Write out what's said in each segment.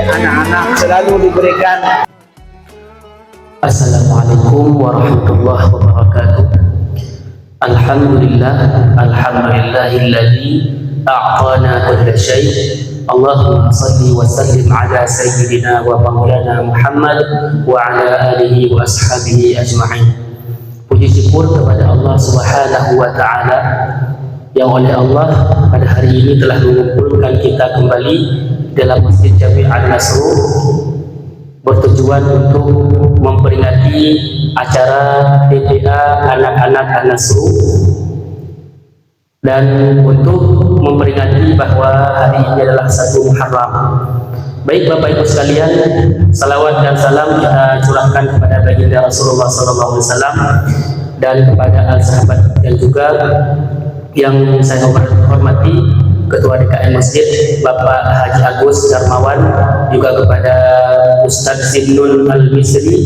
anak-anak selalu diberikan. Assalamualaikum warahmatullahi wabarakatuh. Alhamdulillahilladzi a'tana kulla syai'. Allahumma salli wa sallim ala sayyidina wa maulana Muhammad wa ala alihi wa ashabihi ajma'in. Puji syukur kepada Allah Subhanahu wa taala yang oleh Allah pada hari ini telah mengumpulkan kita kembali dalam Masjid Jami' An-Nasru bertujuan untuk memperingati acara PPA anak-anak An-Nasru dan untuk memperingati bahwa hari ini adalah 1 Muharram. Baik Bapak Ibu sekalian, salawat dan salam kita curahkan kepada baginda Rasulullah SAW dan kepada al-sahabat dan juga yang saya hormati Ketua DKM Masjid Bapak Haji Agus Darmawan, juga kepada Ustadz Zindun Al-Misri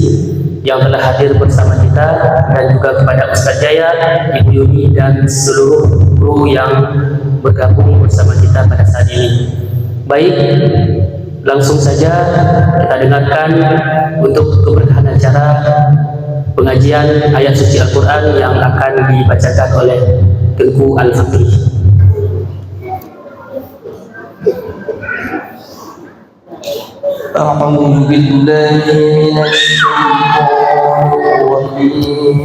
yang telah hadir bersama kita, dan juga kepada Ustadz Jaya, Ibu Yuni, dan seluruh kru yang bergabung bersama kita pada saat ini. Baik, langsung saja kita dengarkan untuk keberkahan acara pengajian ayat suci Al-Quran yang akan dibacakan oleh Tengku Al-Faqih. أعوذ بالله من الشيطان الرجيم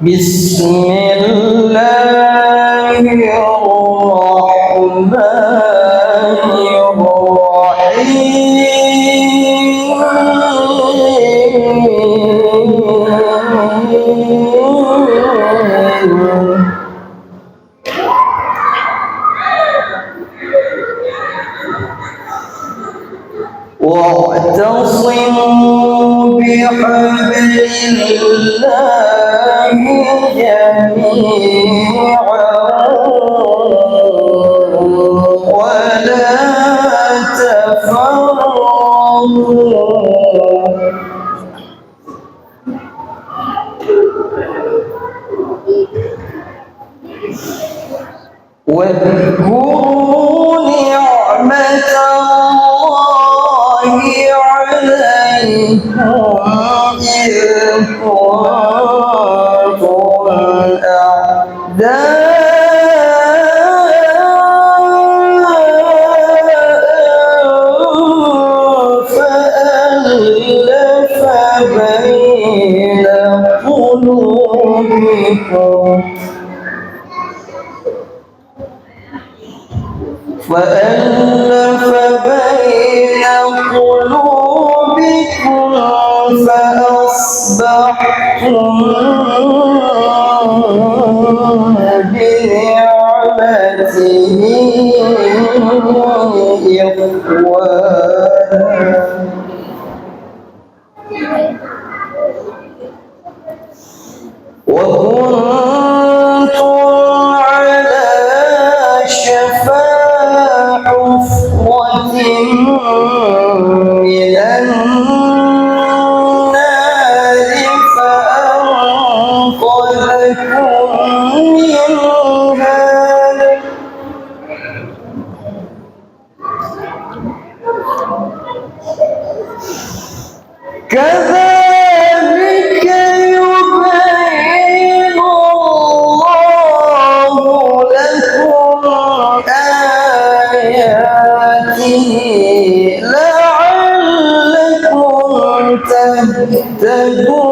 بسم الله الرحمن الرحيم واعتصموا بحبل الله جميعا ولا تفرقوا واذكروا نعمة الله عليكم إذ كنتم أعداء فألف بين قلوبكم فأصبحتم بنعمته إخوانا وكنتم على شفا حفرة من النار فأنقذكم منها كذلك يبين الله لكم آياته لعلكم تهتدون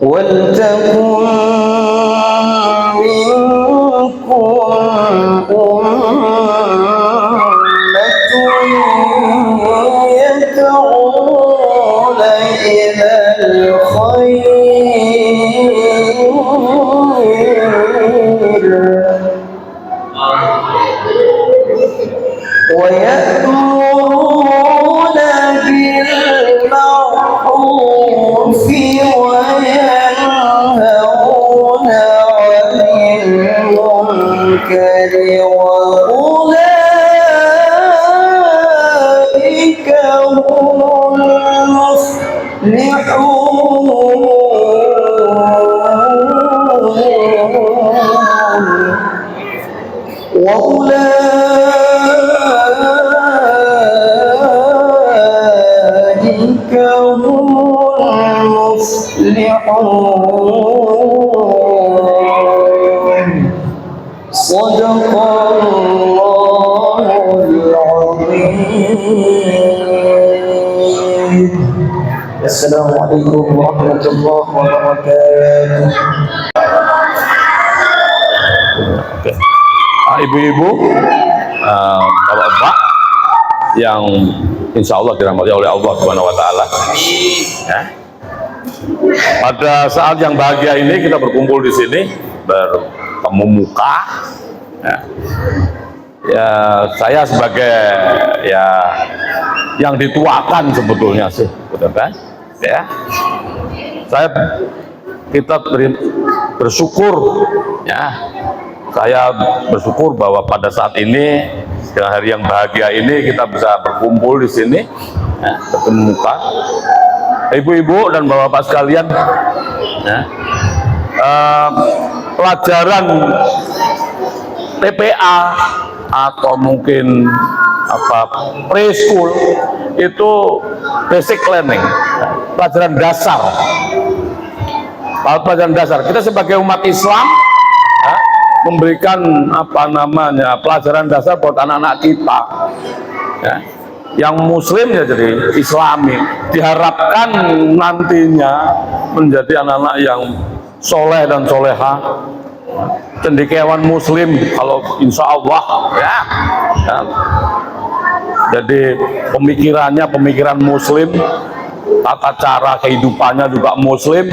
ولتكن منكم أمة يدعون إلى الخير ويأمرون بالمعروف وينهون وأولئك هم المفلحون وأولئك هم المفلحون صدق الله العظيم. السلام عليكم ورحمة الله وبركاته. Ibu-ibu, bapak-bapak yang insya Allah dirahmati oleh Allah Subhanahu Wa Taala. Ya. Pada saat yang bahagia ini kita berkumpul di sini bertemu muka. Ya, saya sebagai yang dituakan sebetulnya sih, betul kan? Ya, kita bersyukur ya. Saya bersyukur bahwa pada saat ini, dengan hari yang bahagia ini, kita bisa berkumpul di sini, ya, bertemu muka. Ibu-ibu dan bapak-bapak sekalian, ya, pelajaran TPA atau mungkin preschool itu basic learning, pelajaran dasar. Pelajaran dasar. Kita sebagai umat Islam, ya, memberikan pelajaran dasar buat anak-anak kita, ya, yang muslim ya, jadi islami, diharapkan nantinya menjadi anak-anak yang soleh dan soleha, cendekiawan muslim kalau insya Allah, ya. Jadi pemikiran muslim, tata cara kehidupannya juga muslim,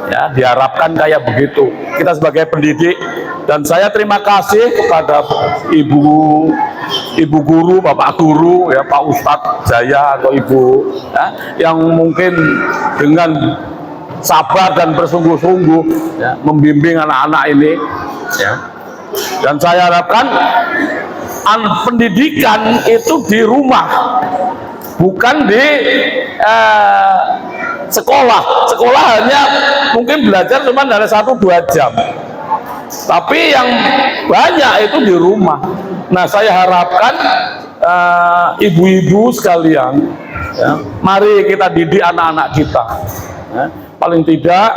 ya, diharapkan kayak begitu. Kita sebagai pendidik, dan saya terima kasih kepada ibu guru, bapak guru, ya, Pak Ustadz Jaya atau ibu, ya, yang mungkin dengan sabar dan bersungguh-sungguh, ya, membimbing anak-anak ini, ya. Dan saya harapkan pendidikan itu di rumah, bukan di sekolah. Sekolah hanya mungkin belajar cuma dari 1-2 jam, tapi yang banyak itu di rumah. Nah, saya harapkan ibu-ibu sekalian, ya, mari kita didik anak-anak kita, ya. Paling tidak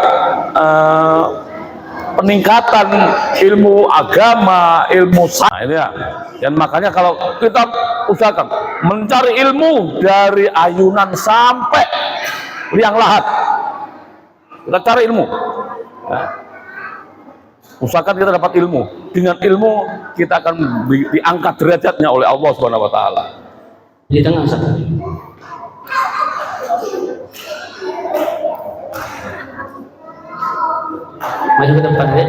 peningkatan ilmu agama, ilmu sains, nah, ini ya. Dan makanya kalau kita usahakan mencari ilmu dari ayunan sampai liang lahat, kita cari ilmu, ya. Usahakan kita dapat ilmu. Dengan ilmu kita akan diangkat derajatnya oleh Allah Subhanahu Wa Taala. Di tengah, Ustaz. Maju ke depan, deh.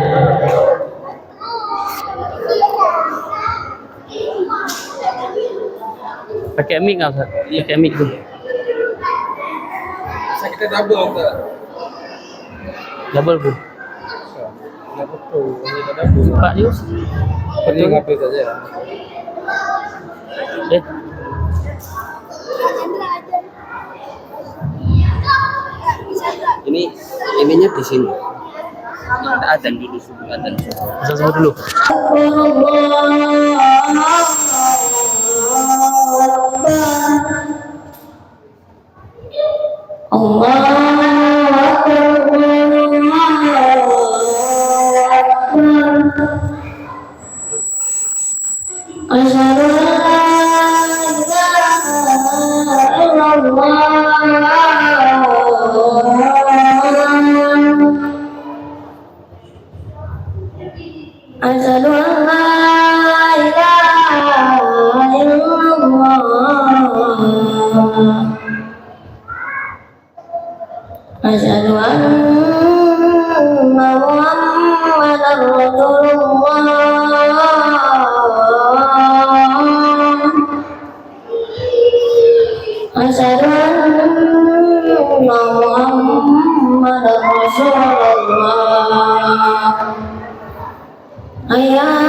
Pakai mic nggak, Ustaz? Iya, pakai mic tuh. Saya kita double, Ustaz. Double, Bu. Pak Yus, Ini ngapain saja? Ininya di sini. Kita adzan dulu, subuh adzan. bisa sebut dulu. Asyhadu an la ilaha illallah. Asyhadu anna Muhammadar Rasulullah. Asyhadu anna Muhammadar Rasulullah. Ayah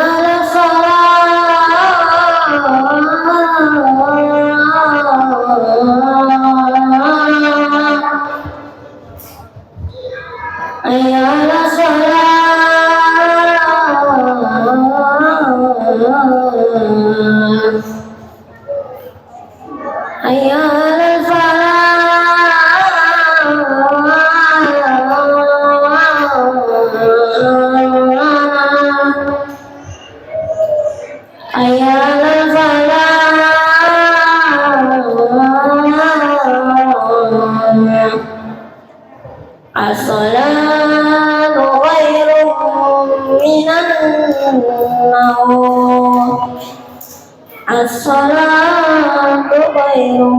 hayya 'alal falah, hayya 'alal falah. As-salatu khairum minan naum, as-salatu khairum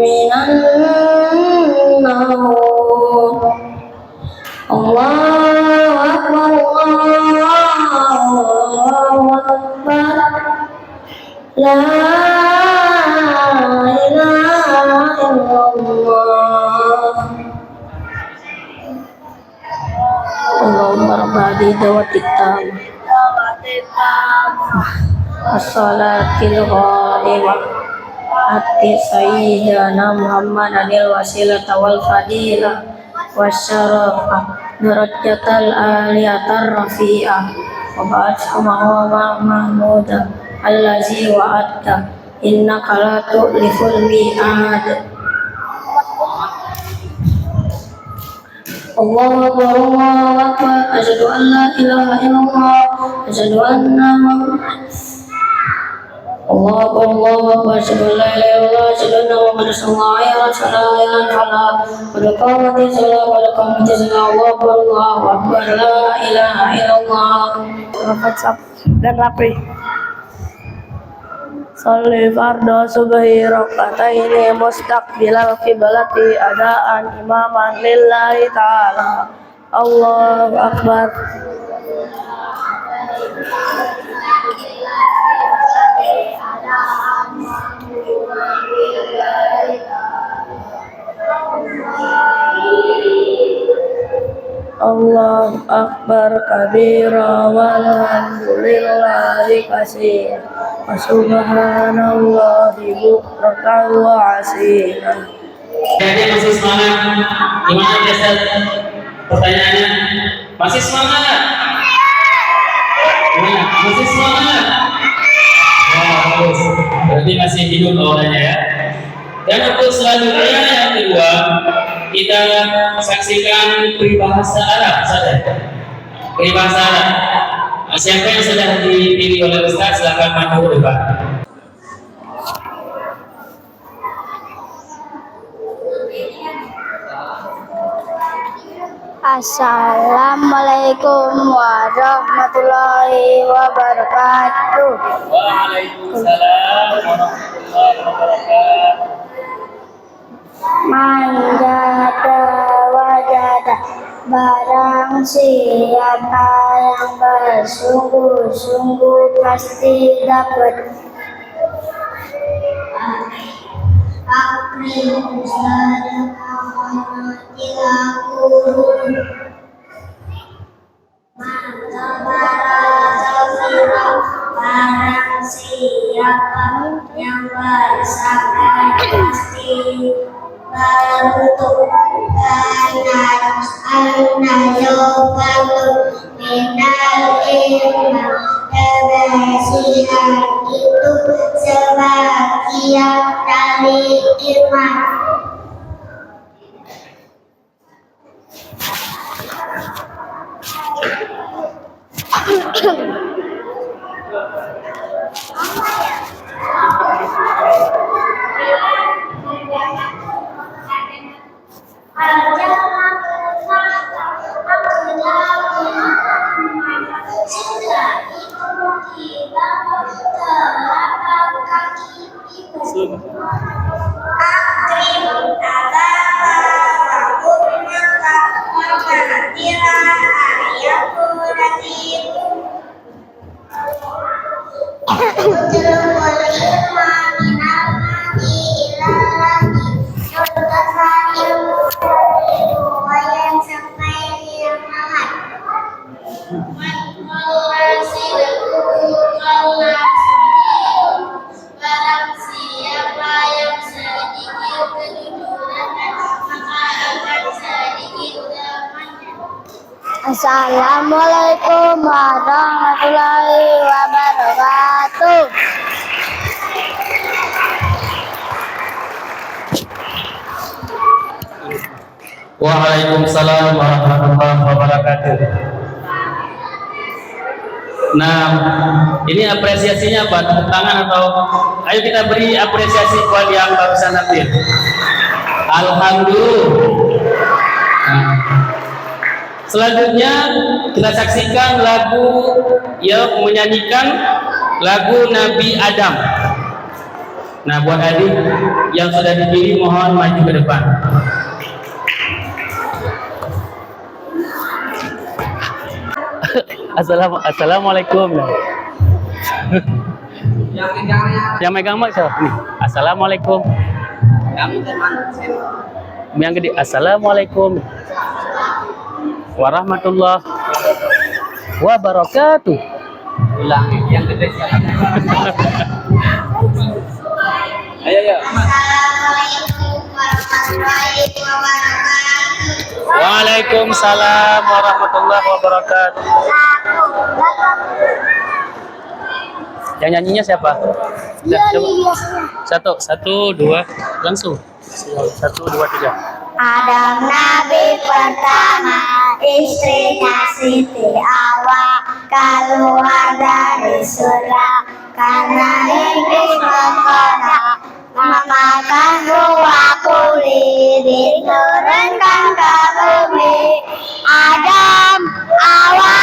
minan naum. Allahu akbar, Allahu akbar, la ilaha illallah. Allahumma rabbadi dawatik as-salatil qa'imah ati sayyidina Muhammadanil wasilata wal fadilah wasyarafah darajatal aliyatar rafi'ah wa ba'athu maqama mahmuda allazi wa'atta innaka la tu'liful mi'ad. Allahu akbar, Allahu akbar, asyhadu an la ilaha illallah, asyhadu anna Muhammadan. Allahu akbar, Allahu akbar, asyhadu an la ilaha illallah, asyhadu anna Muhammadan rasulullah, ya rasulullah, ya falah, qad qamatis shalah, qad qamatis shalah, Allahu akbar, Allahu akbar, la ilaha illallah. Rapat dan rapi. Sholli fardu subhi rakataini mustaqbilal qiblati adaan imaman lillahi ta'ala. Allahu akbar. Allahu akbar kabira walhamdulillahi katsira wa subhanallahi bukratan wa asila. Jadi masih semangat? Gimana biasa pertanyaannya? Masih semangat? Gimana? Masih semangat? Wah, bagus. Berarti masih hidup auranya ya. Dan untuk selanjutnya yang kedua, kita saksikan peribahasa Arab saja. Peribahasa Arab. Siapa yang sudah dipilih oleh Ustaz silakan maju ke depan. Assalamualaikum warahmatullahi wabarakatuh. Waalaikumsalam warahmatullahi wabarakatuh. Manjada wajada, barang siapa yang bersungguh-sungguh pasti dapat. Akrim sadaqah tilakun, maka barang siapa yang bersabar pasti beruntung. An-najabalu minal ilma, kebersihan itu sebagian dari iman. Assalamualaikum warahmatullahi wabarakatuh. Waalaikumsalam warahmatullahi wabarakatuh. Nah, ini apresiasinya apa? Tepuk tangan atau ayo kita beri apresiasi buat yang barusan hadir. Alhamdulillah. Nah, selanjutnya kita saksikan lagu yang menyanyikan lagu Nabi Adam. Nah, buat adik yang sudah dipilih mohon maju ke depan. Assalamualaikum. Yang megang mic siapa nih? Assalamualaikum. Yang gede. Assalamualaikum warahmatullahi wabarakatuh. Ulang yang gede siapa? Ayo. Assalamualaikum warahmatullahi wabarakatuh. Waalaikumsalam warahmatullahi wabarakatuh. Yang nyanyinya siapa? Coba. Satu, dua, langsung. 1, 2, 3. Adam Nabi pertama, istrinya Siti Hawa keluar dari surga karena iblis menggoda, memakan buah kulit diturunkan ke bumi. Adam, Hawa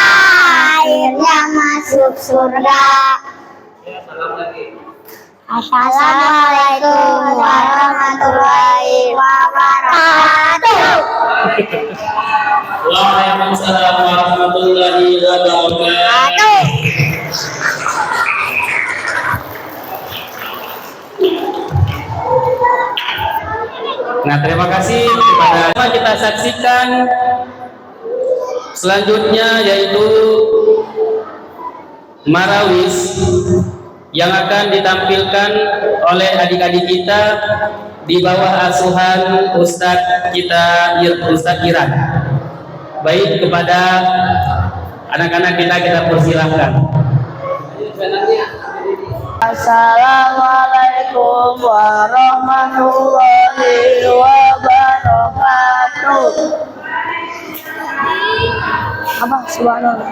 akhirnya masuk surga. Assalamualaikum warahmatullahi wabarakatuh. Waalaikumsalam warahmatullahi wabarakatuh. Nah, terima kasih kepada kita saksikan selanjutnya yaitu Marawis yang akan ditampilkan oleh adik-adik kita di bawah asuhan Ustadz kita, Ustadz Iran. Baik, kepada anak-anak kita persilahkan. Assalamualaikum warahmatullahi wabarakatuh. Abang, subhanallah.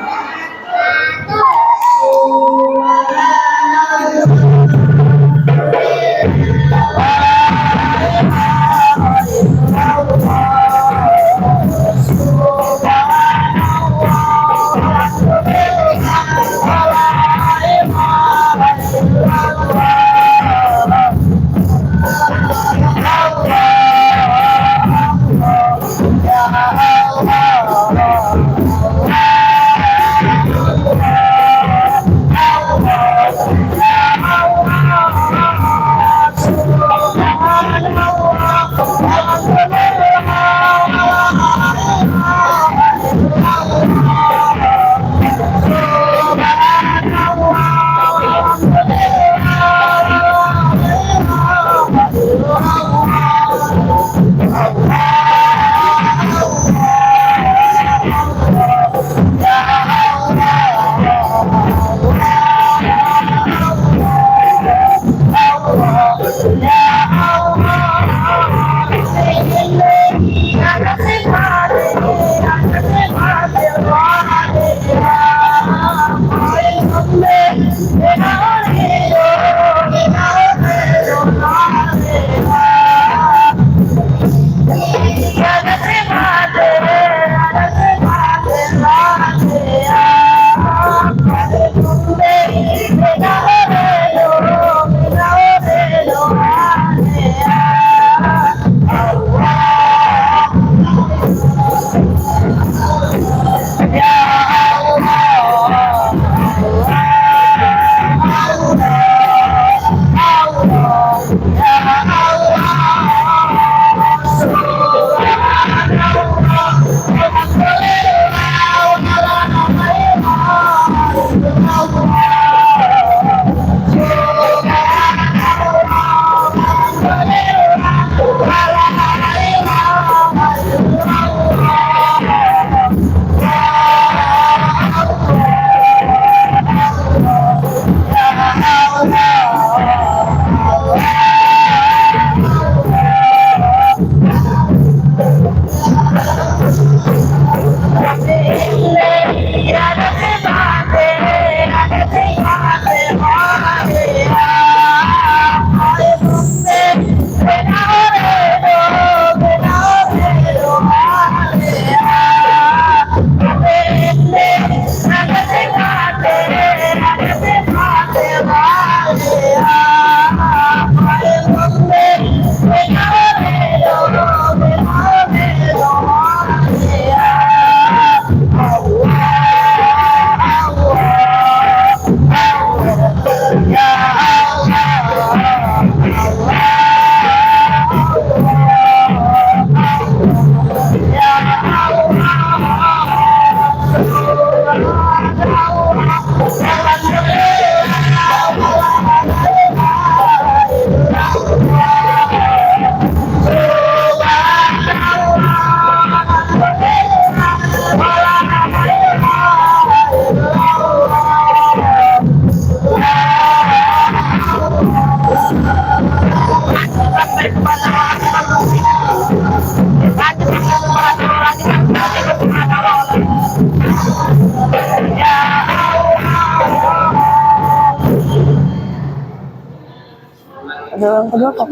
Yang kedua kok.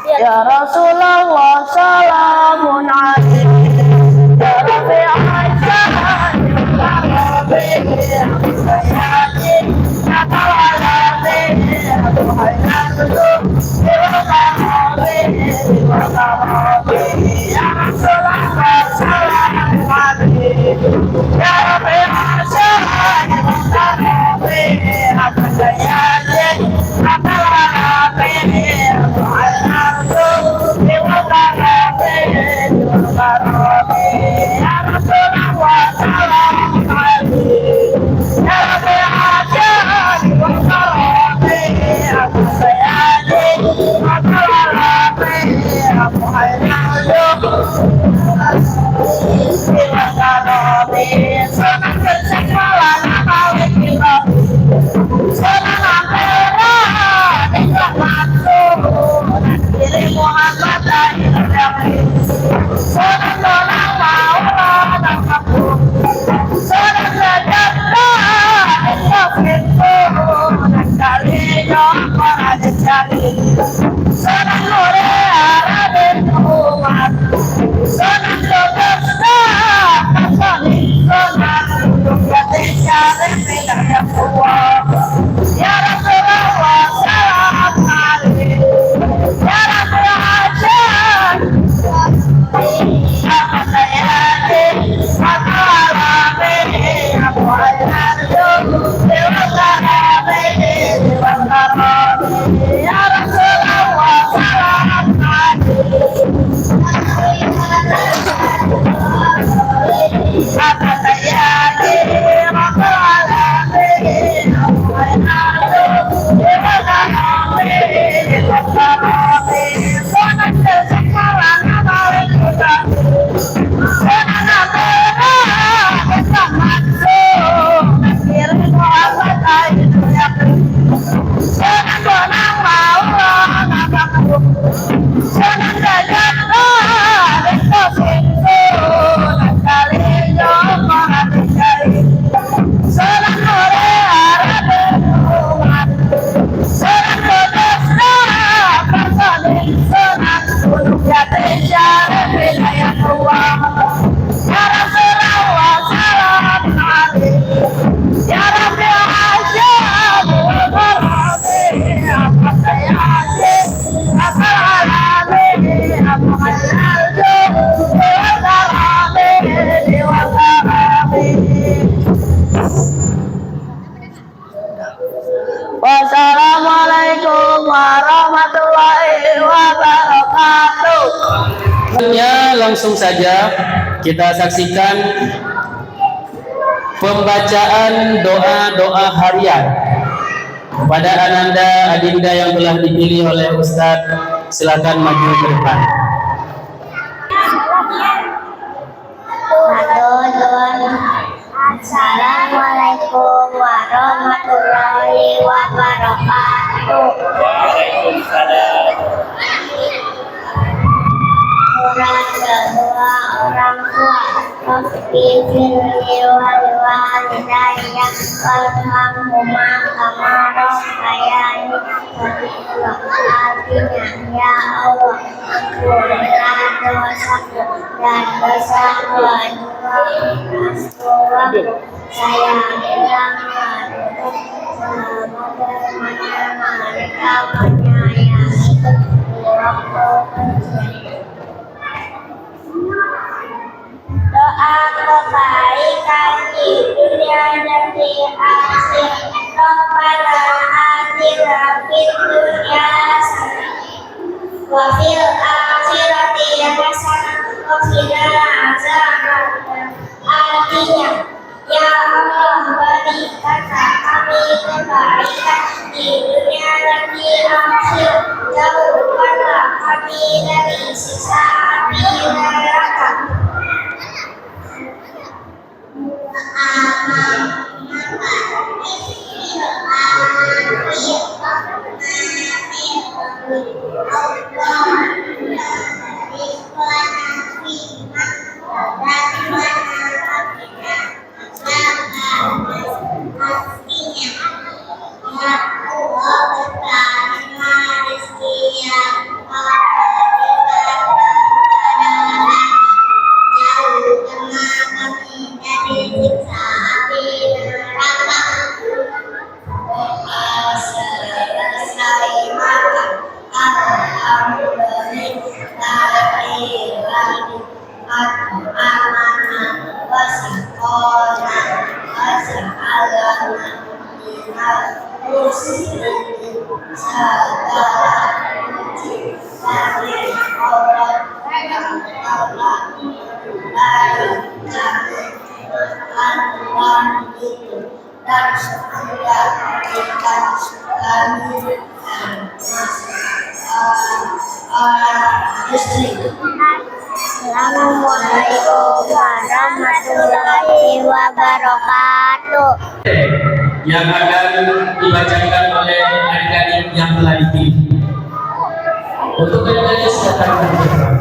Ya Rasulullah salamun alaikum. Ya Rabbi Aisyah. Wassalamualaikum warahmatullahi wabarakatuh. Langsung saja kita saksikan pembacaan doa-doa harian pada ananda adinda yang telah dipilih oleh Ustadz. Silakan maju ke depan. Assalamualaikum warahmatullahi wabarakatuh. Surat kedua orang tua. Rabbi firli wal walidayya warhamhuma kama rabbayani shaghira. Artinya, ya Allah, ampunilah dosaku dan dosa kedua sayangilah mereka sebagaimana mereka menyayangi kedua. Doa kebaikan di dunia dan di akhirat. Rabbana atina fid dunya hasanah wa fil akhirati hasanah wa qina adzabannar. Artinya, ya Allah, berikanlah kami kebaikan di dunia dan di akhirat. Jauhkanlah kami dari siksa api neraka. berterima rezeki yang jauhkanlah kami dari siksa api neraka. Selesai makan, alhamdulillah, amanah wasaqona wasa'alana minal muslimin segala puji bagi Allah yang telah melahirkan Allah itu dan semoga ikan kami orang muslim. Assalamualaikum warahmatullahi wabarakatuh. Yang akan dibacakan oleh adik-adik yang telah dipilih. Untuk adik-adik silakan bergerak.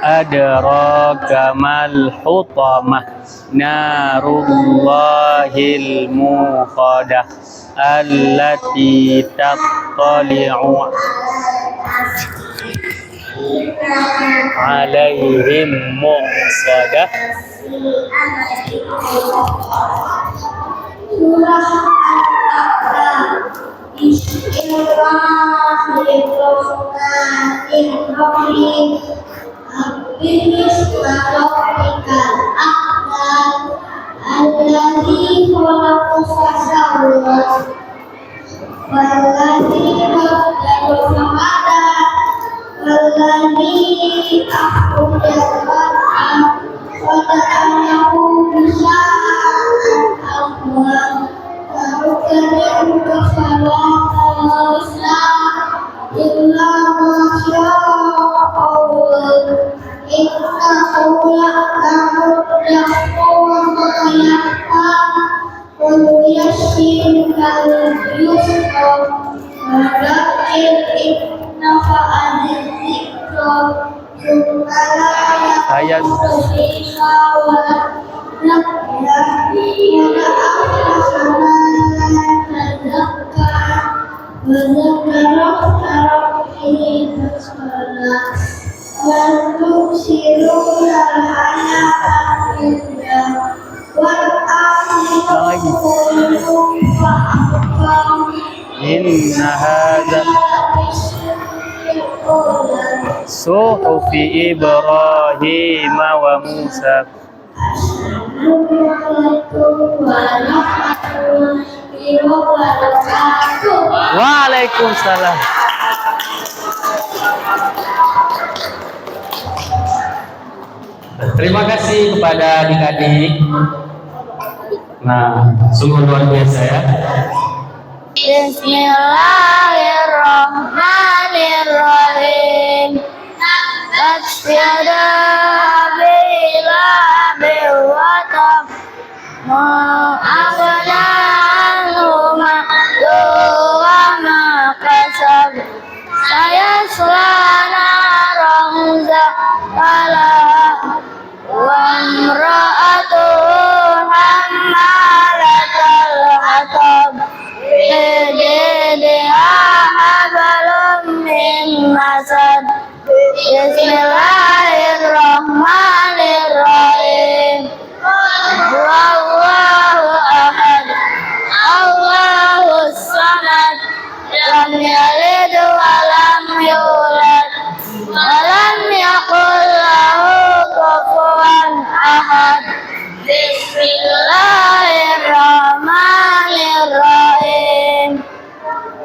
Adraka mal hutamah narullahil muqadah allati tattali'u alaihim muqsadah. Surah Al-A'la. Bismillahirrahmanirrahim. Bismika rabbikal a'la alladzi khalaqa fasawwa walladzi qaddara fahada walladzi akhrajal mar'a faja'alahu ghusaa'an ahwa فَأُكَذِّبُكَ فَلَا تَنسَى إِلَّا مَا شَاءَ اللَّهُ إِنَّهُ يَعْلَمُ الْجَهْرَ وَمَا يَخْفَى وَنُيَسِّرُكَ لِلْيُسْرَى فَذَكِّرْ إِن نَّفَعَتِ الذِّكْرَى ثُمَّ لَا يَنفَعُ الذِّكْرَى Inna hadza الأولى صحف إبراهيم وموسى. Waalaikumsalam. Terima kasih kepada adik-adik. Nah, sungguh luar biasa ya. Bismillahirrahmanirrahim. Asyhadu bila biwatab ma'aghnanu wa makasab. Saya selana rangza kala wa imra'atu hammalatal hatab. Jadiha hablum min masad. Bismillahirrahmanirrahim. Wallahu ahad, Allahus samad, lam yalid wa lam yulad, wa lam yakul lahu kufuwan ahad. Bismillahirrahmanirrahim.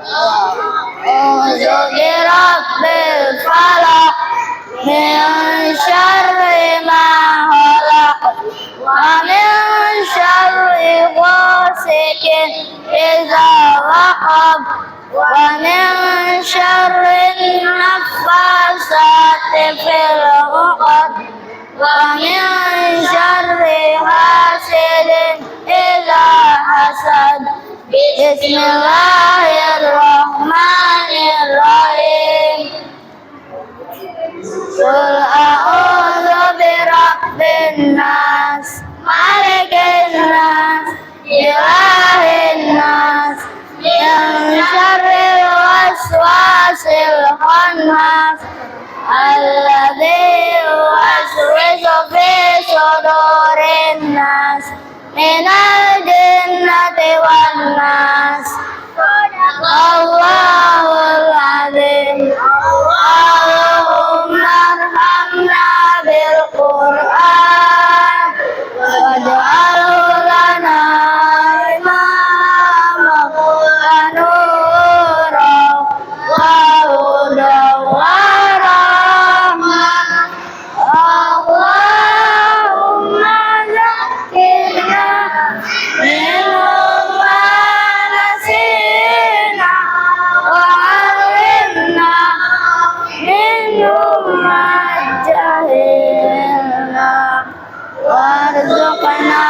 A'udzu birabbil falaq min syarri ma khalaq wa min syarri ghasiqin idza waqab wa min syarri naffasati fil 'uqad wa min syarri hasidin idza hasad. Bismillahirrahmanirrahim. Qul a'udzu birabbin nas, malikin nas, ilahin nas, min syarril waswasil khannas, alladzi yuwaswisu fi sudurin nas, minal jinnati wan nas. Allahul azim. Allahumma arhamna bil Qur'an waj'alhu lana imaman wa nuran wa hudan wa rahmah. Allahumma zakkirna minhum ma nasina wa 'allimna minhum ma jahilna warzuqna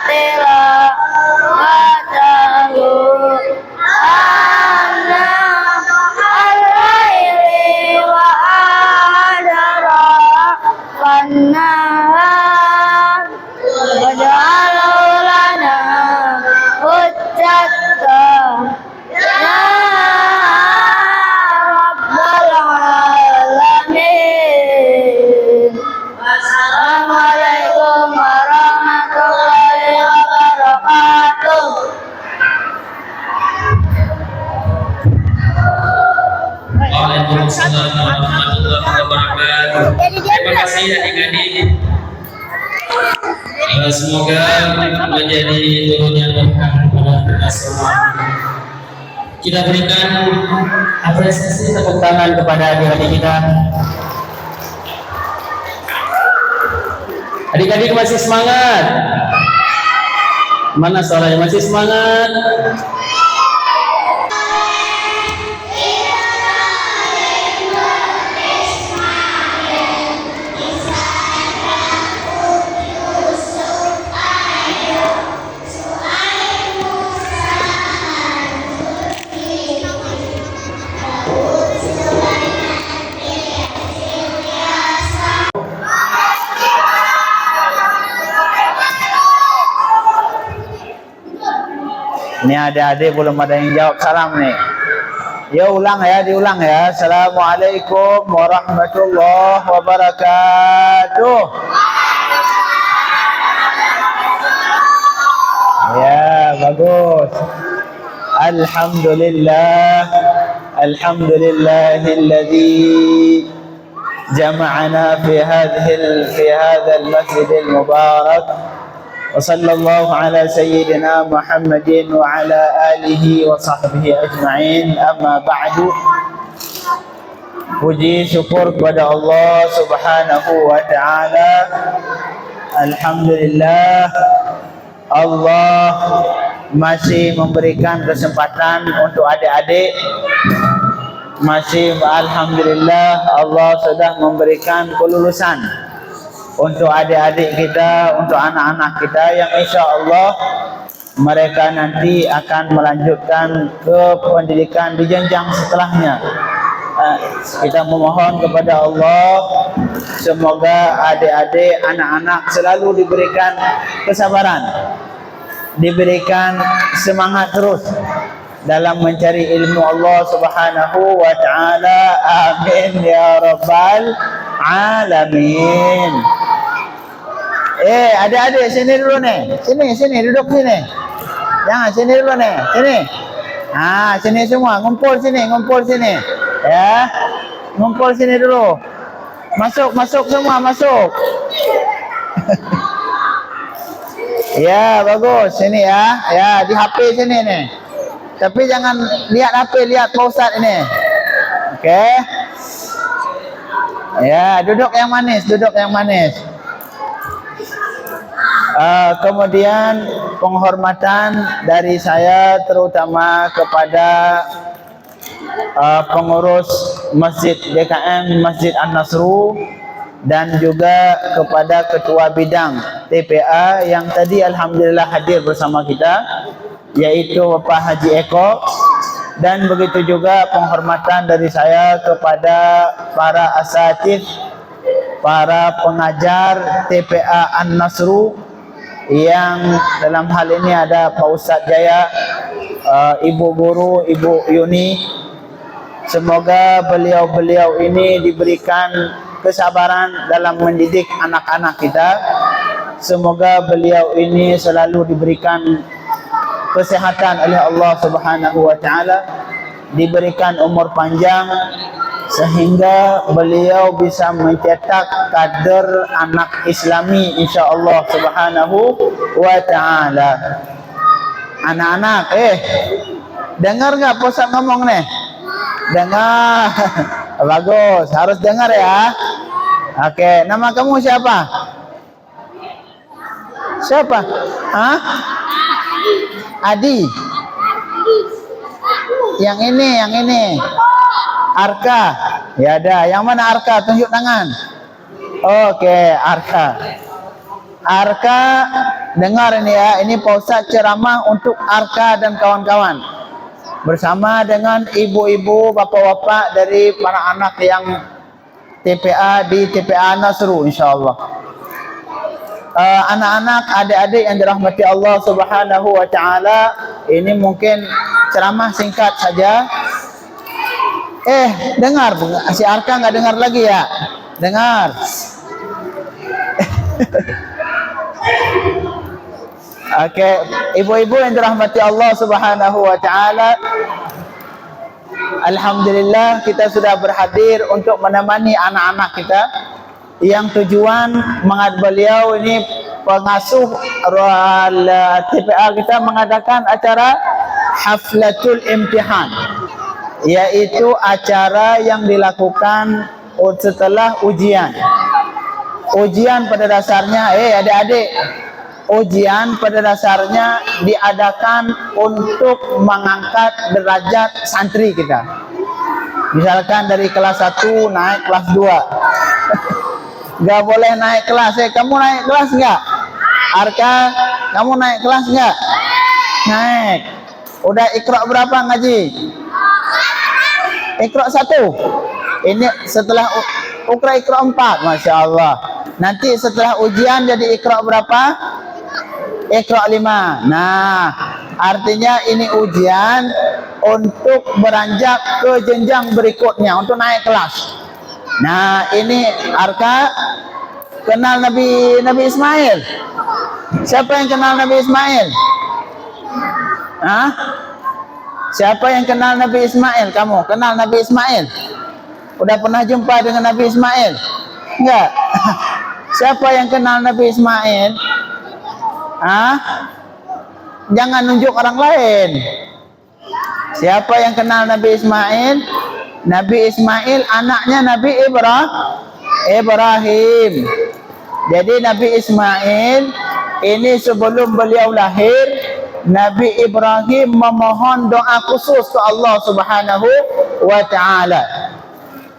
tilawatahu ana al-laili wa adrakan nahar waj'alhu lana hujjatan ya rabbal alamin. Assalamualaikum warahmatullahi wabarakatuh. Waalaikumsalam warahmatullahi wabarakatuh. Terima kasih adik-adik. Semoga menjadi turunnya berkah kepada kita semua. Kita berikan apresiasi tepuk tangan kepada adik-adik kita. Adik-adik masih semangat? Mana suaranya masih semangat? Ini adik-adik belum ada yang jawab salam nih. Ya ulang ya, diulang ya. Assalamualaikum warahmatullahi wabarakatuh. Ya, bagus. Alhamdulillah Alhamdulillahilladzi jama'ana fi hadha al-masjid al-mubarak. Wa sallallahu ala sayyidina Muhammadin wa ala alihi wa sahbihi ajma'in. Amma ba'du. Puji syukur kepada Allah Subhanahu wa taala. Alhamdulillah, Allah masih memberikan kesempatan untuk adik-adik. Alhamdulillah, Allah sudah memberikan kelulusan untuk adik-adik kita, untuk anak-anak kita yang insya Allah mereka nanti akan melanjutkan ke pendidikan di jenjang setelahnya. Kita memohon kepada Allah semoga adik-adik, anak-anak selalu diberikan kesabaran, diberikan semangat terus dalam mencari ilmu Allah Subhanahu wa taala. Amin ya rabbal alamin. Adik-adik sini dulu nih. Sini duduk sini. Jangan sini dulu nih. Sini. Sini semua ngumpul sini. Ya. Ngumpul sini dulu. Masuk semua, masuk. Ya, bagus. Sini ya. Ya, di HP sini nih. Tapi jangan lihat HP, lihat Pak Ustaz ini. Oke. Ya, duduk yang manis. Kemudian penghormatan dari saya terutama kepada pengurus Masjid DKM Masjid An-Nasru dan juga kepada ketua bidang TPA yang tadi alhamdulillah hadir bersama kita, yaitu Bapak Haji Eko. Dan begitu juga penghormatan dari saya kepada para asatidz, para pengajar TPA An-Nasru yang dalam hal ini ada Pak Ustadz Jaya, Ibu Guru, Ibu Yuni. Semoga beliau-beliau ini diberikan kesabaran dalam mendidik anak-anak kita. Semoga beliau ini selalu diberikan kesehatan oleh Allah Subhanahu wa taala, diberikan umur panjang sehingga beliau bisa mencetak kader anak Islami insyaallah Subhanahu wa taala. Anak-anak, dengar enggak Pak Ustaz ngomong nih? Dengar. Bagus, harus dengar ya. Oke, nama kamu siapa? Siapa? Adi. Yang ini. Arka. Ya ada. Yang mana Arka? Tunjuk tangan. Oke, Arka. Arka, dengar ini ya. Ini Pak Ustaz ceramah untuk Arka dan kawan-kawan. Bersama dengan ibu-ibu, bapak-bapak dari para anak yang TPA di TPA Nasru insyaallah. Anak-anak, adik-adik yang dirahmati Allah Subhanahu wa taala, ini mungkin ceramah singkat saja. Dengar, si Arka nggak dengar lagi ya? Dengar. Oke, ibu-ibu yang dirahmati Allah Subhanahu wa taala, alhamdulillah kita sudah berhadir untuk menemani anak-anak kita yang tujuan mengat beliau ini pengasuh TPA kita mengadakan acara Haflatul Imtihan, yaitu acara yang dilakukan setelah ujian. Ujian pada dasarnya, adik-adik, ujian pada dasarnya diadakan untuk mengangkat derajat santri kita. Misalkan dari kelas 1 naik kelas 2. Gak boleh naik kelas. Kamu naik kelas nggak? Arka, kamu naik kelas nggak? Naik. Udah Iqra berapa ngaji? Iqra 1. Ini setelah Iqra 4. Masya Allah. Nanti setelah ujian jadi Iqra berapa? Iqra 5. Nah, artinya ini ujian untuk beranjak ke jenjang berikutnya, untuk naik kelas. Nah, ini Arka kenal Nabi Ismail. Siapa yang kenal Nabi Ismail? Siapa yang kenal Nabi Ismail? Kamu kenal Nabi Ismail? Udah pernah jumpa dengan Nabi Ismail? Enggak. Siapa yang kenal Nabi Ismail? Jangan nunjuk orang lain. Siapa yang kenal Nabi Ismail? Nabi Ismail anaknya Nabi Ibrahim. Jadi Nabi Ismail ini sebelum beliau lahir, Nabi Ibrahim memohon doa khusus ke Allah Subhanahu wa taala.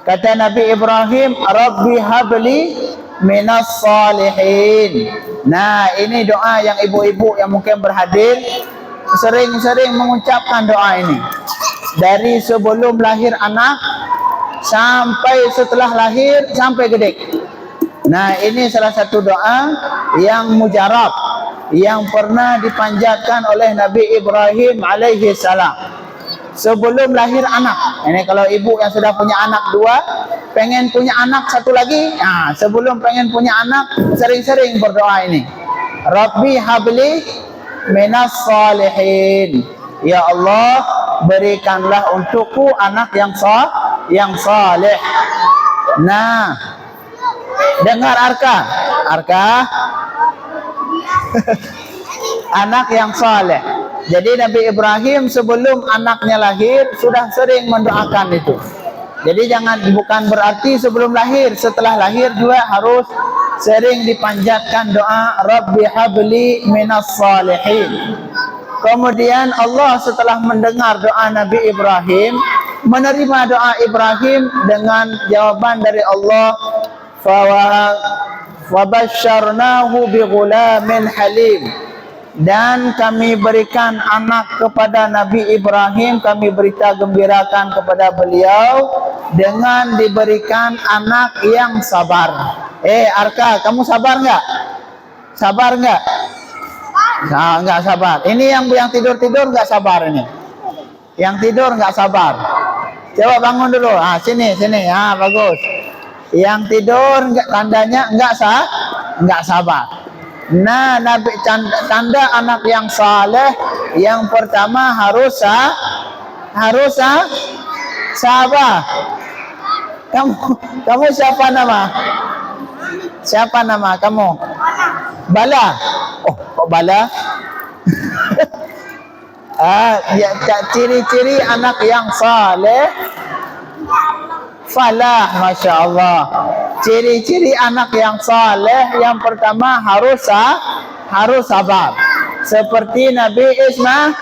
Kata Nabi Ibrahim, Rabbi habli minas salihin. Nah, ini doa yang ibu-ibu yang mungkin berhadir sering-sering mengucapkan doa ini. Dari sebelum lahir anak sampai setelah lahir sampai gede. Nah, ini salah satu doa yang mujarab, yang pernah dipanjatkan oleh Nabi Ibrahim alaihi salam sebelum lahir anak. Ini kalau ibu yang sudah punya anak 2, pengen punya anak 1 lagi, sebelum pengen punya anak sering-sering berdoa ini. Rabbi habli minas salihin. Ya Allah, berikanlah untukku anak yang saleh. Nah, dengar Arka anak yang saleh. Jadi Nabi Ibrahim sebelum anaknya lahir sudah sering mendoakan itu. Jadi bukan berarti sebelum lahir, setelah lahir juga harus sering dipanjatkan doa Rabbi habli minas salihin. Kemudian Allah setelah mendengar doa Nabi Ibrahim, menerima doa Ibrahim dengan jawaban dari Allah, fabasyarnahu bighulamin halim. Dan kami berikan anak kepada Nabi Ibrahim, kami berita gembirakan kepada beliau dengan diberikan anak yang sabar. Arka, kamu sabar enggak? Sabar enggak? Nah, enggak sabar. Ini yang tidur-tidur enggak sabar ini. Yang tidur enggak sabar. Coba bangun dulu. Sini. Bagus. Yang tidur tandanya enggak sabar. Nah, tanda anak yang saleh yang pertama harus sabar. Kamu siapa nama? Siapa nama kamu? Bala. Oh, kok Bala? Ciri-ciri anak yang saleh falah, Masya Allah. Ciri-ciri anak yang saleh yang pertama harus sabar. Seperti Nabi Ismail.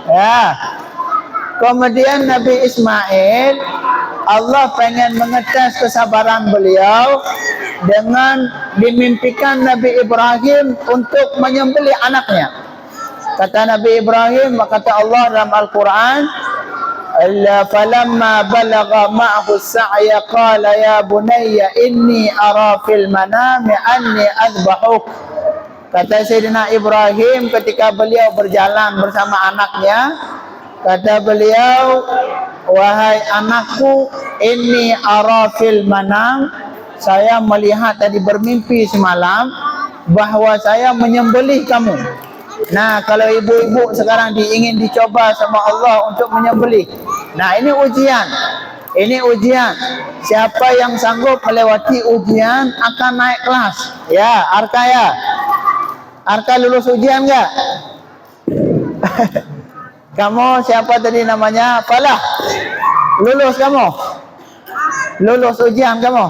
Ya. Kemudian Nabi Ismail, Allah pengen mengetes kesabaran beliau dengan dimimpikan Nabi Ibrahim untuk menyembelih anaknya. Kata Nabi Ibrahim, kata Allah dalam Al-Quran, falamma balagha ma'ahu as-sa'ya qala ya bunayya inni ara fil manami anni azbahuk. Kata Sayyidina Ibrahim ketika beliau berjalan bersama anaknya, kata beliau, wahai anakku, inni ara fil manam, saya melihat tadi bermimpi semalam bahwa saya menyembelih kamu. Nah, kalau ibu-ibu sekarang ingin dicoba sama Allah untuk menyembelih. Nah, ini ujian. Ini ujian. Siapa yang sanggup melewati ujian akan naik kelas. Ya, Arka ya. Arka lulus ujian enggak? Kamu siapa tadi namanya? Falah. Lulus kamu? Lulus ujian kamu?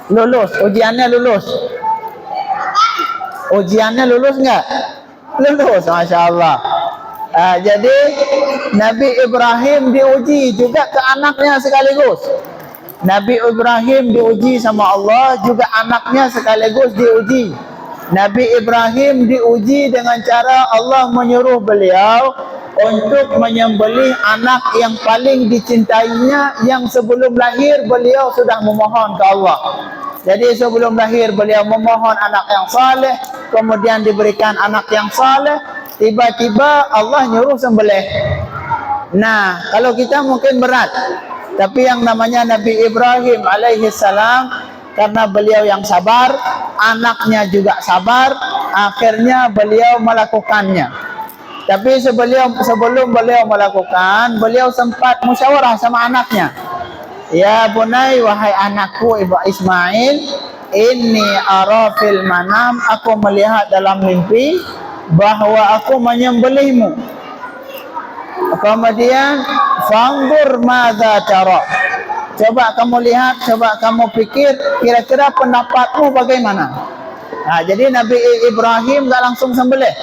Lulus. Ujiannya lulus. Ujiannya lulus enggak? Lulus, Masya Allah. Jadi Nabi Ibrahim diuji juga ke anaknya sekaligus. Nabi Ibrahim diuji sama Allah, juga anaknya sekaligus diuji. Nabi Ibrahim diuji dengan cara Allah menyuruh beliau untuk menyembelih anak yang paling dicintainya, yang sebelum lahir beliau sudah memohon ke Allah. Jadi sebelum lahir beliau memohon anak yang saleh, kemudian diberikan anak yang saleh, tiba-tiba Allah nyuruh sembelih. Nah, kalau kita mungkin berat, tapi yang namanya Nabi Ibrahim alaihi salam, karena beliau yang sabar, anaknya juga sabar, akhirnya beliau melakukannya. Tapi sebelum beliau melakukan, beliau sempat musyawarah sama anaknya. Ya bunai, wahai anakku Ismail, inni ara fil manam, aku melihat dalam mimpi bahwa aku menyembelihmu. Kemudian fanzur madza tara. Coba kamu lihat, coba kamu pikir, kira-kira pendapatmu bagaimana? Nah, jadi Nabi Ibrahim tak langsung sembelih,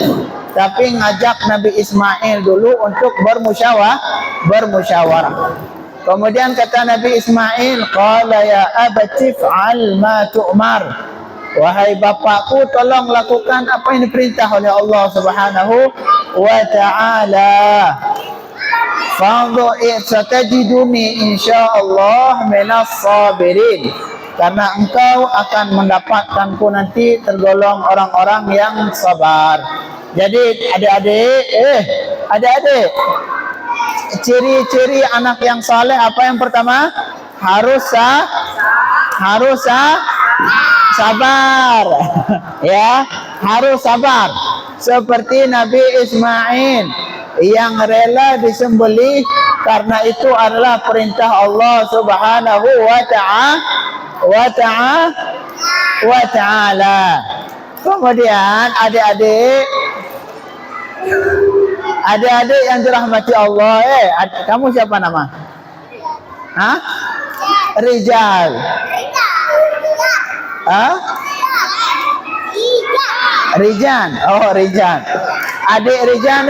tapi ngajak Nabi Ismail dulu untuk bermusyawarah. Kemudian kata Nabi Ismail, qala ya abati fa'al ma tu'mar. Wahai bapakku, tolong lakukan apa yang diperintah oleh Allah Subhanahu wa ta'ala. Fa'dhu satajiduni insyaallah minas sabirin. Karena engkau akan mendapatkanku nanti tergolong orang-orang yang sabar. Jadi adik-adik, ciri-ciri anak yang saleh apa yang pertama? Harus sabar. Ya, harus sabar. Seperti Nabi Ismail yang rela disembelih karena itu adalah perintah Allah Subhanahu wa ta'ala. Kemudian adik-adik yang dirahmati Allah, kamu siapa nama? Hah? Rijal. Hah? Rijan. Oh, Rijan. Adik Rijan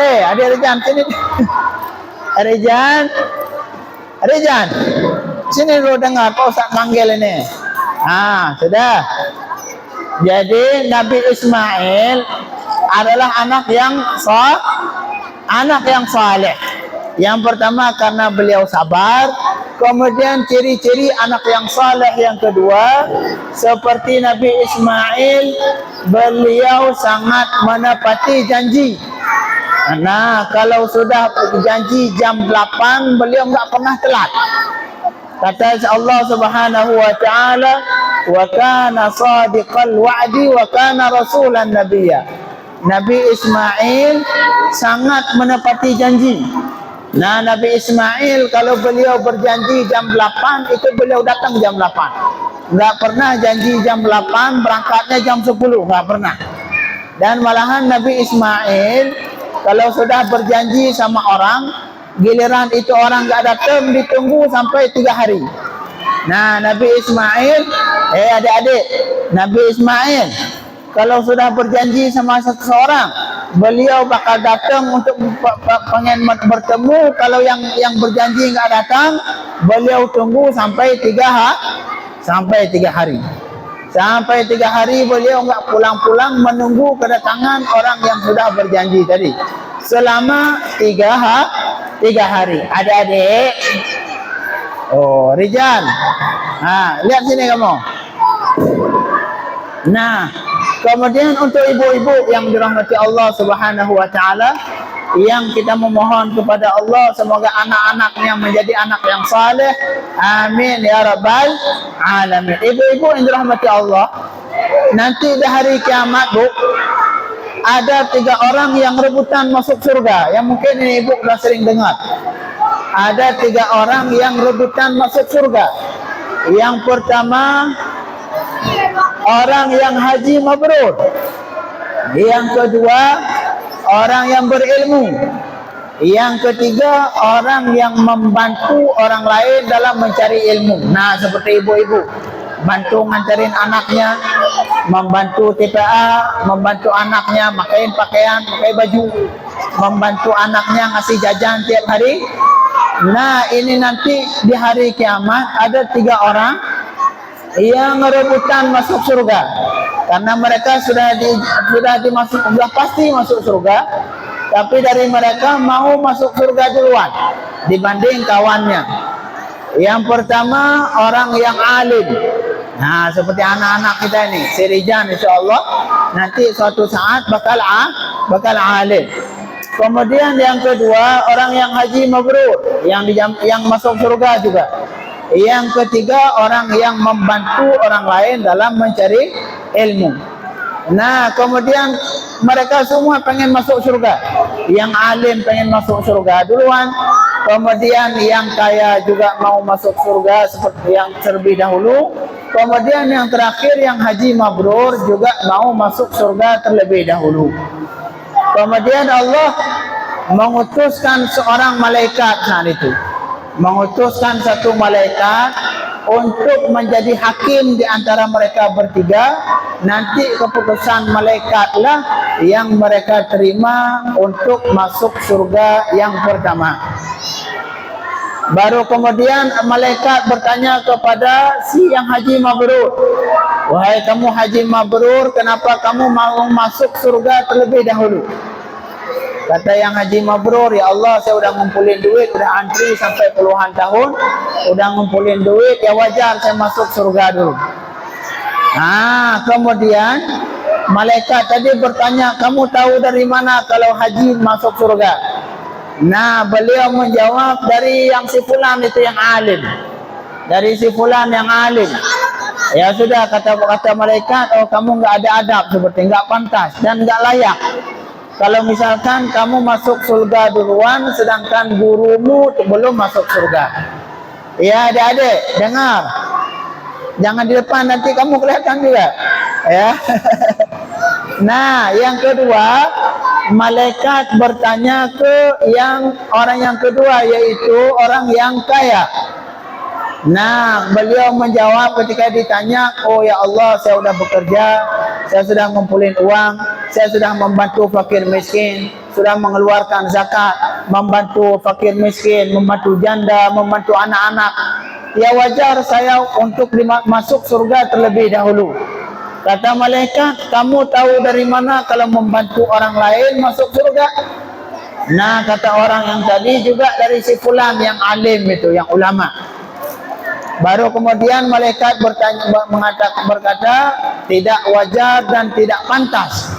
sini. Rijan. Sini lu dengar Pak Ustaz manggil ini. Sudah. Jadi Nabi Ismail adalah anak yang saleh. Yang pertama karena beliau sabar. Kemudian ciri-ciri anak yang saleh yang kedua, seperti Nabi Ismail, beliau sangat menepati janji. Nah, kalau sudah janji jam 8, beliau enggak pernah telat. Kata Allah Subhanahu wa ta'ala, wa kana sadiqal wa'di wa kana rasulan nabiyya. Nabi Ismail sangat menepati janji. Nah, Nabi Ismail kalau beliau berjanji jam 8, itu beliau datang jam 8. Enggak pernah janji jam 8, berangkatnya jam 10, enggak pernah. Dan malahan Nabi Ismail kalau sudah berjanji sama orang, giliran itu orang enggak datang, ditunggu sampai 3 hari. Nah, Nabi Ismail, adik-adik, Nabi Ismail kalau sudah berjanji sama seseorang, beliau bakal datang untuk pengen bertemu. Kalau yang berjanji enggak datang, beliau tunggu sampai 3 hari. Sampai 3 hari beliau enggak pulang-pulang menunggu kedatangan orang yang sudah berjanji tadi. Selama 3 hari. Adik-adik. Oh, Rijal. Lihat sini kamu. Nah, kemudian untuk ibu-ibu yang dirahmati Allah Subhanahu wa ta'ala, yang kita memohon kepada Allah semoga anak-anaknya menjadi anak yang saleh. Amin ya rabbal alamin. Ibu-ibu yang dirahmati Allah, nanti di hari kiamat, Bu, ada 3 orang yang rebutan masuk surga. Yang mungkin ini ibu sudah sering dengar. Ada 3 orang yang rebutan masuk surga. Yang pertama, orang yang haji mabrur. Yang kedua, orang yang berilmu. Yang ketiga, orang yang membantu orang lain dalam mencari ilmu. Nah, seperti ibu-ibu, bantu nganterin anaknya, membantu TPA, membantu anaknya makain pakaian, pakai baju, membantu anaknya ngasih jajan tiap hari. Nah, ini nanti di hari kiamat ada 3 orang yang rebutan masuk surga, karena mereka sudah pasti masuk surga, tapi dari mereka mau masuk surga duluan dibanding kawannya. Yang pertama, orang yang alim. Nah, seperti anak-anak kita ini, si Rijan insyaallah nanti suatu saat bakal alim. Kemudian yang kedua, orang yang haji mabrur, yang masuk surga juga. Yang ketiga, orang yang membantu orang lain dalam mencari ilmu. Nah, kemudian mereka semua pengen masuk surga. Yang alim pengen masuk surga duluan. Kemudian yang kaya juga mau masuk surga seperti yang terlebih dahulu. Kemudian yang terakhir yang haji mabrur juga mau masuk surga terlebih dahulu. Kemudian Allah mengutuskan seorang malaikat saat itu. Mengutuskan satu malaikat untuk menjadi hakim di antara mereka bertiga. Nanti keputusan malaikatlah yang mereka terima untuk masuk surga yang pertama. Baru kemudian malaikat bertanya kepada si yang haji mabrur, wahai kamu haji mabrur, kenapa kamu mau masuk surga terlebih dahulu? Kata yang haji mabrur, ya Allah, saya udah ngumpulin duit, udah antri sampai puluhan tahun, udah ngumpulin duit, ya wajar saya masuk surga dulu. Nah, kemudian malaikat tadi bertanya, kamu tahu dari mana kalau haji masuk surga? Nah, beliau menjawab, dari yang si fulan itu yang alim. Dari si fulan yang alim. Ya sudah, kata malaikat, oh kamu nggak ada adab, seperti nggak pantas dan nggak layak. Kalau misalkan kamu masuk surga duluan, sedangkan gurumu belum masuk surga. Ya adik-adik, dengar. Jangan di depan, nanti kamu kelihatan juga. Ya. Nah, yang kedua, malaikat bertanya ke orang yang kedua, yaitu orang yang kaya. Nah, beliau menjawab ketika ditanya, oh ya Allah, saya sudah bekerja, saya sudah ngumpulin uang, saya sudah membantu fakir miskin, sudah mengeluarkan zakat, membantu fakir miskin, membantu janda, membantu anak-anak. Ya wajar saya untuk masuk surga terlebih dahulu. Kata malaikat, kamu tahu dari mana kalau membantu orang lain masuk surga? Nah, kata orang yang tadi juga dari si fulan yang alim itu, yang ulama. Baru kemudian malaikat berkata, tidak wajar dan tidak pantas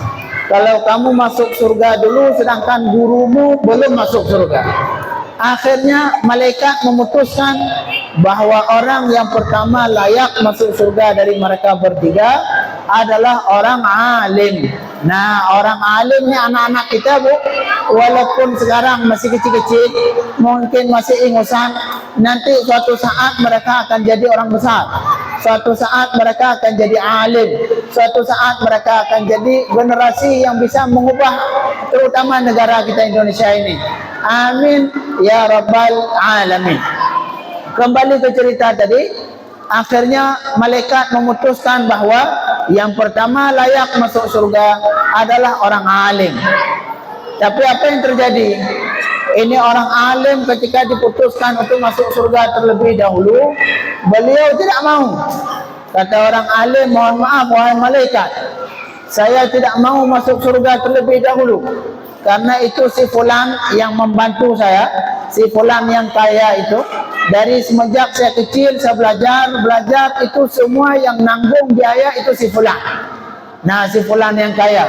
kalau kamu masuk surga dulu sedangkan gurumu belum masuk surga. Akhirnya malaikat memutuskan bahwa orang yang pertama layak masuk surga dari mereka bertiga adalah orang alim. Nah, orang alim ni anak-anak kita, Bu, walaupun sekarang masih kecil-kecil, mungkin masih ingusan, nanti suatu saat mereka akan jadi orang besar. Suatu saat mereka akan jadi alim. Suatu saat mereka akan jadi generasi yang bisa mengubah terutama negara kita Indonesia ini. Amin ya rabbal alamin. Kembali ke cerita tadi, akhirnya malaikat memutuskan bahwa yang pertama layak masuk surga adalah orang alim. Tapi apa yang terjadi? Ini orang alim ketika diputuskan untuk masuk surga terlebih dahulu, beliau tidak mau. Kata orang alim, mohon maaf wahai malaikat, saya tidak mau masuk surga terlebih dahulu. Karena itu si fulan yang membantu saya, si fulan yang kaya itu, dari semenjak saya kecil saya belajar itu semua yang nanggung biaya itu si fulan. Nah, si fulan yang kaya.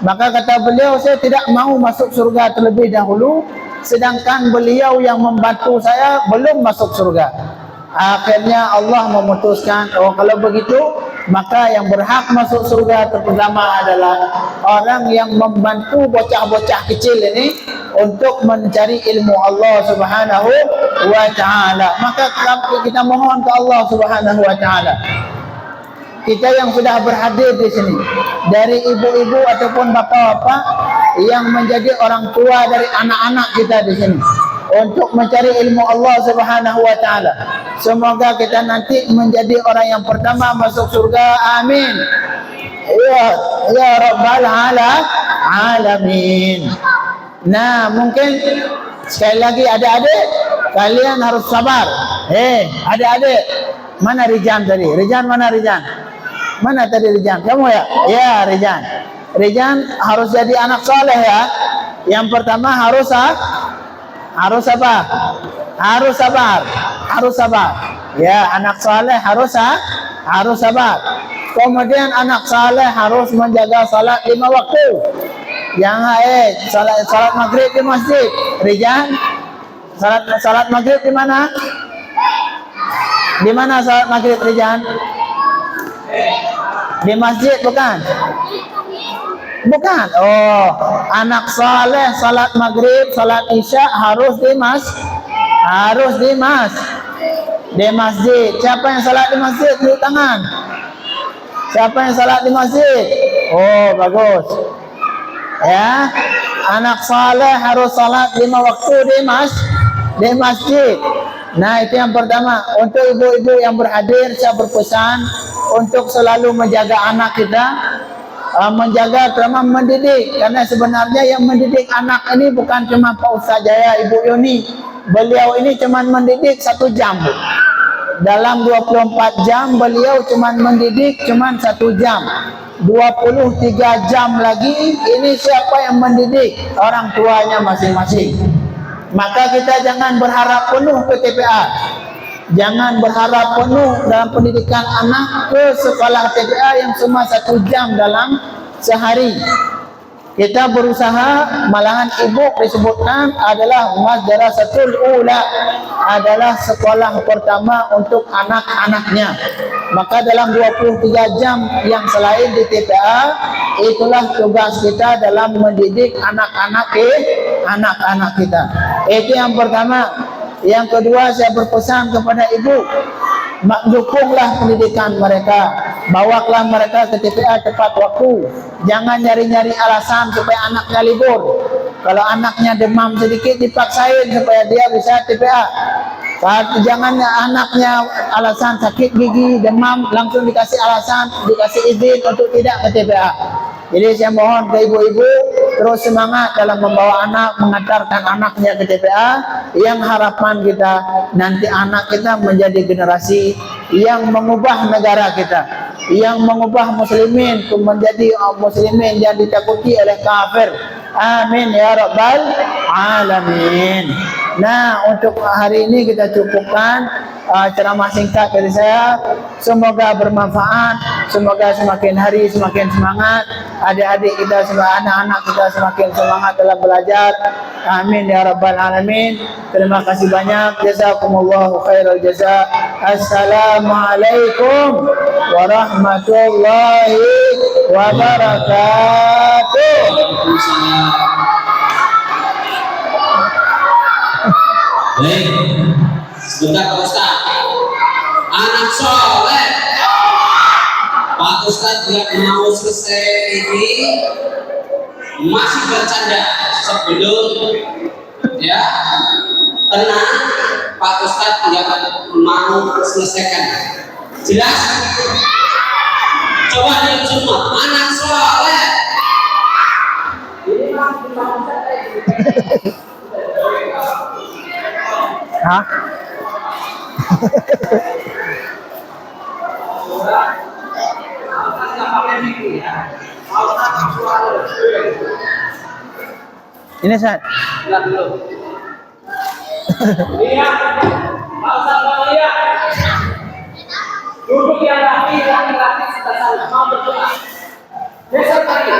Maka kata beliau, saya tidak mau masuk surga terlebih dahulu, sedangkan beliau yang membantu saya belum masuk surga. Akhirnya Allah memutuskan, oh kalau begitu maka yang berhak masuk surga pertama adalah orang yang membantu bocah-bocah kecil ini untuk mencari ilmu Allah Subhanahu wa ta'ala. Maka kita mohon ke Allah Subhanahu wa ta'ala, kita yang sudah berhadir di sini, dari ibu-ibu ataupun bapak-bapak yang menjadi orang tua dari anak-anak kita di sini, untuk mencari ilmu Allah Subhanahu wa ta'ala. Semoga kita nanti menjadi orang yang pertama masuk surga. Amin. Ya rabbal alamin. Nah, mungkin sekali lagi adik-adik, kalian harus sabar. Adik-adik, mana Rijan tadi? Rijan mana Rijan? Mana tadi Rijan? Kamu ya? Ya, Rijan. Rijan harus jadi anak soleh ya. Yang pertama harus apa? Harus sabar. Harus sabar. Ya, anak soleh harus sabar. Kemudian anak soleh harus menjaga salat 5 waktu. Jangan salat maghrib di masjid. Rijan, salat maghrib di mana? Di mana salat maghrib Rijan? Di masjid bukan? Bukan. Oh, anak saleh salat maghrib, salat isya harus di masjid. Siapa yang salat di masjid? Tunjuk tangan. Siapa yang salat di masjid? Oh, bagus. Ya, anak saleh harus salat 5 waktu di masjid. Nah, itu yang pertama. Untuk ibu-ibu yang berhadir, saya berpesan untuk selalu menjaga anak kita, menjaga terutama mendidik, karena sebenarnya yang mendidik anak ini bukan cuma Pak Ustaz Jaya, Ibu Yuni. Beliau ini cuma mendidik 1 jam. Dalam 24 jam beliau cuma mendidik cuma 1 jam. 23 jam lagi ini siapa yang mendidik? Orang tuanya masing-masing. Maka kita jangan berharap penuh ke TPA. Jangan berharap penuh dalam pendidikan anak ke sekolah TPA yang cuma 1 jam dalam sehari. Kita berusaha, malahan ibu disebutkan adalah madrasatul ula, adalah sekolah pertama untuk anak-anaknya. Maka dalam 23 jam yang selain di TPA, itulah tugas kita dalam mendidik anak-anak kita. Itu yang pertama. Yang kedua, saya berpesan kepada ibu, dukunglah pendidikan mereka, bawalah mereka ke TPA tepat waktu. Jangan nyari-nyari alasan supaya anaknya libur. Kalau anaknya demam sedikit dipaksain supaya dia bisa TPA. Jangan anaknya alasan sakit gigi, demam, langsung dikasih alasan, dikasih izin untuk tidak ke TPA. Jadi saya mohon ke ibu-ibu terus semangat dalam membawa anak, mengantarkan anaknya ke TPA. Yang harapan kita nanti anak kita menjadi generasi yang mengubah negara kita, yang mengubah muslimin menjadi muslimin yang ditakuti oleh kafir. Amin ya rabbal alamin. Nah, untuk hari ini kita cukupkan ceramah singkat dari saya. Semoga bermanfaat, semoga semakin hari semakin semangat, adik-adik kita, anak-anak kita semakin semangat dalam belajar. Amin ya rabbal alamin. Terima kasih banyak. Jazakumullahu khairal jaza. Assalamualaikum warahmatullahi wabarakatuh. Baik, sebentar Pak Ustaz. Anak soleh, Pak Ustaz tidak mau selesai ini, masih bercanda sebelum ya tenang. Pak Ustaz tidak mau selesaikan. Jelas? Coba lihat semua, anak soleh. Hah? Ini Ustaz. Iya, Pak Ustaz Mulia. Duduk yang laki-laki sebelah sana, mau berdoa. Besok lagi.